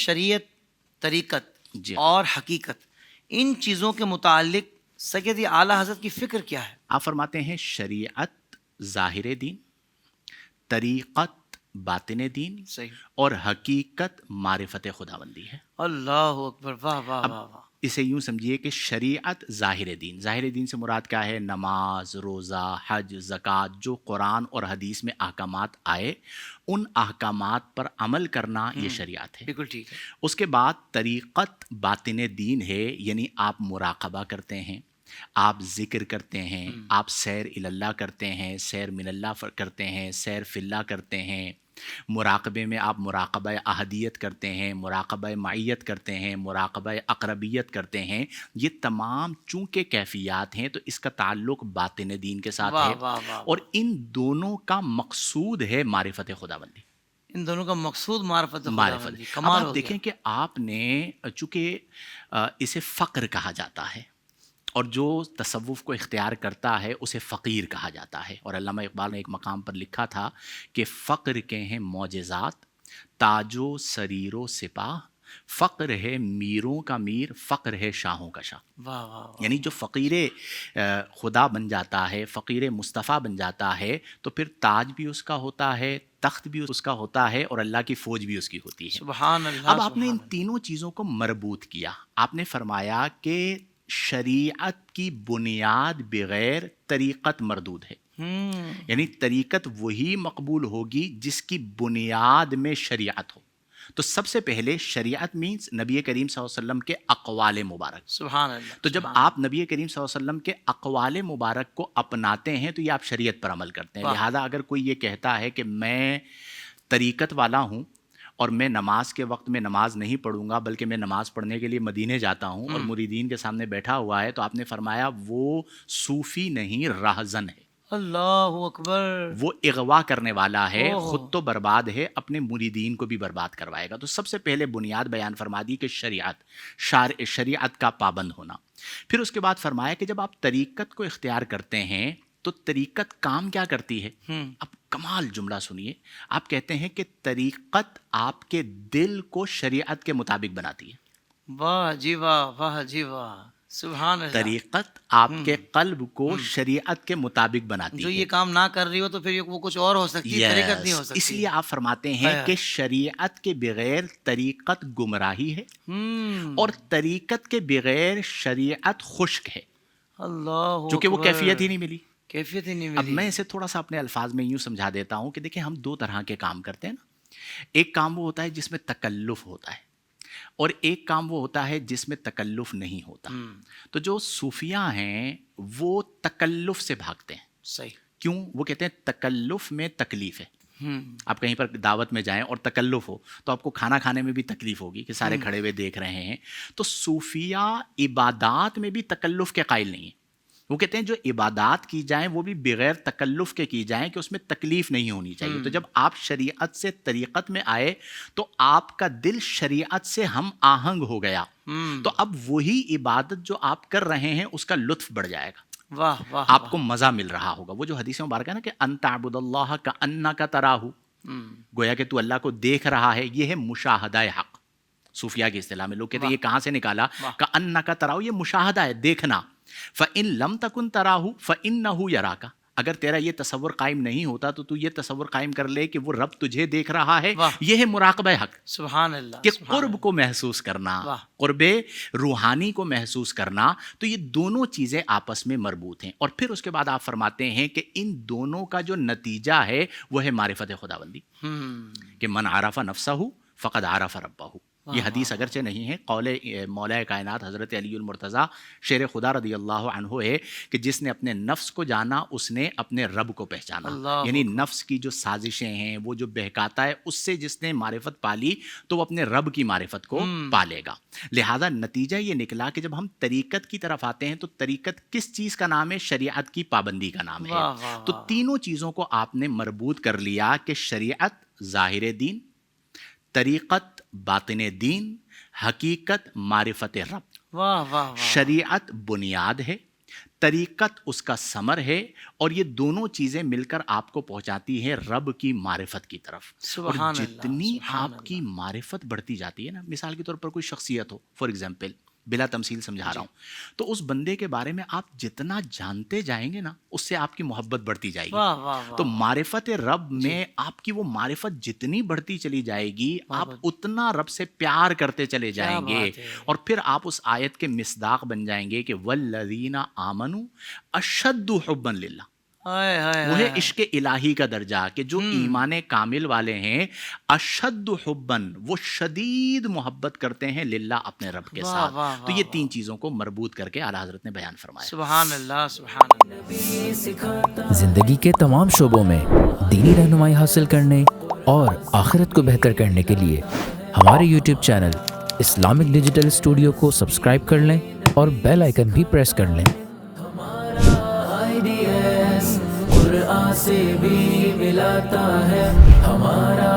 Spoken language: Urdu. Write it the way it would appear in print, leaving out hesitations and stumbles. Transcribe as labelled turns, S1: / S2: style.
S1: شریعت، طریقت
S2: جی
S1: اور حقیقت، ان چیزوں کے متعلق سید اعلیٰ حضرت کی فکر کیا ہے؟
S2: آپ فرماتے ہیں شریعت ظاہر دین، طریقت باطن دین،
S1: صحیح.
S2: اور حقیقت معرفت خداوندی ہے.
S1: اللہ اکبر، واہ واہ
S2: اب
S1: واہ واہ.
S2: اسے یوں سمجھیے کہ شریعت ظاہر دین، ظاہر دین سے مراد کیا ہے؟ نماز، روزہ، حج، زکوٰۃ، جو قرآن اور حدیث میں احکامات آئے ان احکامات پر عمل کرنا یہ شریعت ہے.
S1: بالکل ٹھیک ہے.
S2: اس کے بعد طریقت باطن دین ہے، یعنی آپ مراقبہ کرتے ہیں، آپ ذکر کرتے ہیں، آپ سیر اللہ کرتے ہیں، سیر من اللہ کرتے ہیں، سیر فی اللہ کرتے ہیں. مراقبے میں آپ مراقبہ احدیت کرتے ہیں، مراقبہ معیت کرتے ہیں، مراقبہ اقربیت کرتے ہیں. یہ تمام چونکہ کیفیات ہیں تو اس کا تعلق باطن دین کے ساتھ
S1: واہ
S2: ہے،
S1: واہ واہ.
S2: اور ان دونوں کا مقصود ہے معرفت خداوندی.
S1: ان دونوں کا مقصود معرفت
S2: معرفت.
S1: خداوندی.
S2: اب
S1: کمال
S2: آپ
S1: ہو
S2: دیکھیں
S1: گیا.
S2: کہ آپ نے چونکہ اسے فقر کہا جاتا ہے، اور جو تصوف کو اختیار کرتا ہے اسے فقیر کہا جاتا ہے. اور علامہ اقبال نے ایک مقام پر لکھا تھا کہ فقر کے ہیں معجزات، تاج و سریر و سپاہ، فقر ہے میروں کا میر، فقر ہے شاہوں کا شاہ.
S1: واہ واہ واہ.
S2: یعنی جو فقیر خدا بن جاتا ہے، فقیر مصطفیٰ بن جاتا ہے، تو پھر تاج بھی اس کا ہوتا ہے، تخت بھی اس کا ہوتا ہے، اور اللہ کی فوج بھی اس کی ہوتی ہے.
S1: سبحان اللہ.
S2: اب آپ نے ان تینوں چیزوں کو مربوط کیا. آپ نے فرمایا کہ شریعت کی بنیاد بغیر طریقت مردود ہے. یعنی طریقت وہی مقبول ہوگی جس کی بنیاد میں شریعت ہو. تو سب سے پہلے شریعت مینس نبی کریم صلی اللہ علیہ وسلم کے اقوال مبارک.
S1: سبحان اللہ.
S2: تو جب آپ نبی کریم صلی اللہ علیہ وسلم کے اقوال مبارک کو اپناتے ہیں تو یہ آپ شریعت پر عمل کرتے ہیں. لہذا اگر کوئی یہ کہتا ہے کہ میں طریقت والا ہوں اور میں نماز کے وقت میں نماز نہیں پڑھوں گا بلکہ میں نماز پڑھنے کے لیے مدینے جاتا ہوں اور مریدین کے سامنے بیٹھا ہوا ہے، تو آپ نے فرمایا وہ صوفی نہیں، راہزن ہے.
S1: اللہ اکبر.
S2: وہ اغوا کرنے والا ہے، خود تو برباد ہے، اپنے مریدین کو بھی برباد کروائے گا. تو سب سے پہلے بنیاد بیان فرما دی کہ شریعت کا پابند ہونا. پھر اس کے بعد فرمایا کہ جب آپ طریقت کو اختیار کرتے ہیں تو طریقت کام کیا کرتی ہے؟ اب کمال جملہ سنیے. آپ کہتے ہیں کہ طریقت آپ کے دل کو شریعت کے مطابق بناتی ہے.
S1: واہ جی واہ، واہ جی واہ. سبحان اللہ.
S2: طریقت آپ کے قلب کو شریعت کے مطابق بناتی ہے.
S1: جو یہ کام نہ کر رہی ہو تو پھر وہ کچھ اور ہو سکتی ہے، طریقت نہیں ہو سکتی.
S2: اس لیے آپ فرماتے ہیں کہ شریعت کے بغیر طریقت گمراہی ہے، اور طریقت کے بغیر شریعت خشک ہے.
S1: اللہ،
S2: چونکہ وہ کیفیت ہی نہیں ملی.
S1: کیفیت ہی نہیں ملی.
S2: اب میں اسے تھوڑا سا اپنے الفاظ میں یوں سمجھا دیتا ہوں کہ دیکھیں ہم دو طرح کے کام کرتے ہیں نا. ایک کام وہ ہوتا ہے جس میں تکلف ہوتا ہے، اور ایک کام وہ ہوتا ہے جس میں تکلف نہیں ہوتا. تو جو صوفیاء ہیں وہ تکلف سے بھاگتے ہیں.
S1: صحیح.
S2: کیوں؟ وہ کہتے ہیں تکلف میں تکلیف ہے. آپ کہیں پر دعوت میں جائیں اور تکلف ہو تو آپ کو کھانا کھانے میں بھی تکلیف ہوگی کہ سارے کھڑے ہوئے دیکھ رہے ہیں. تو صوفیاء عبادات میں بھی تکلف کے قائل نہیں ہیں. وہ کہتے ہیں جو عبادات کی جائیں وہ بھی بغیر تکلف کے کی جائیں کہ اس میں تکلیف نہیں ہونی چاہیے. تو جب آپ شریعت سے طریقت میں آئے تو آپ کا دل شریعت سے ہم آہنگ ہو گیا. تو اب وہی عبادت جو آپ کر رہے ہیں اس کا لطف بڑھ جائے گا.
S1: واہ واہ.
S2: آپ کو مزہ مل رہا ہوگا. وہ جو حدیث مبارکہ ہے نا کہ ان تعبد اللہ کانک تراہ، گویا کہ تو اللہ کو دیکھ رہا ہے. یہ ہے مشاہدہ حق. صوفیاء کی اصطلاح میں لوگ کہتے ہیں یہ کہاں سے نکالا؟ کانک تراہ، یہ مشاہدہ ہے، دیکھنا. فَإِن لَمْ تَكُنْ تَرَاهُ فَإِنَّهُ يَرَاكَ. اگر تیرا یہ تصور قائم نہیں ہوتا تو یہ تصور قائم کر لے کہ وہ رب تجھے دیکھ رہا ہے. یہ ہے مراقبہ حق.
S1: سبحان اللہ.
S2: کہ قرب کو محسوس کرنا، قرب روحانی کو محسوس کرنا. تو یہ دونوں چیزیں آپس میں مربوط ہیں. اور پھر اس کے بعد آپ فرماتے ہیں کہ ان دونوں کا جو نتیجہ ہے وہ ہے معرفت خداوندی. کہ من عرف نفسہ فقد عرف ربہ. یہ حدیث اگرچہ نہیں ہے، قول مولا کائنات حضرت علی المرتضیٰ شیر خدا رضی اللہ عنہ ہے کہ جس نے اپنے نفس کو جانا اس نے اپنے رب کو پہچانا. یعنی نفس کی جو سازشیں ہیں، وہ جو بہکاتا ہے، اس سے جس نے معرفت پالی تو وہ اپنے رب کی معرفت کو پالے گا. لہذا نتیجہ یہ نکلا کہ جب ہم طریقت کی طرف آتے ہیں تو طریقت کس چیز کا نام ہے؟ شریعت کی پابندی کا نام ہے. تو تینوں چیزوں کو آپ نے مربوط کر لیا کہ شریعت ظاہر دین، طریقت باطن دین، حقیقت معرفت رب.
S1: واہ واہ.
S2: شریعت بنیاد ہے، طریقت اس کا ثمر ہے، اور یہ دونوں چیزیں مل کر آپ کو پہنچاتی ہیں رب کی معرفت کی طرف. اور جتنی آپ کی معرفت بڑھتی جاتی ہے نا، مثال کے طور پر کوئی شخصیت ہو، فار ایگزامپل بلا تمثیل سمجھا رہا ہوں، تو اس بندے کے بارے میں آپ جتنا جانتے جائیں گے نا، اس سے آپ کی محبت بڑھتی جائے گی. تو معرفت رب میں آپ کی وہ معرفت جتنی بڑھتی چلی جائے گی، آپ اتنا رب سے پیار کرتے چلے جائیں گے، اور پھر آپ اس آیت کے مصداق بن جائیں گے کہ والذین آمنوا اشد حبا للہ. وہ ہے عشق الہی کا درجہ کہ جو ایمان کامل والے ہیں، اشد حبن، وہ شدید محبت کرتے ہیں للہ، اپنے رب کے ساتھ. تو یہ تین چیزوں کو مربوط کر کے اعلیٰ حضرت نے بیان فرمایا.
S1: سبحان اللہ، سبحان اللہ.
S3: زندگی کے تمام شعبوں میں دینی رہنمائی حاصل کرنے اور آخرت کو بہتر کرنے کے لیے ہمارے YouTube channel Islamic digital studio کو سبسکرائب کر لیں اور بیل آئیکن بھی پریس کر لیں. قرآن سے بھی ملاتا ہے ہمارا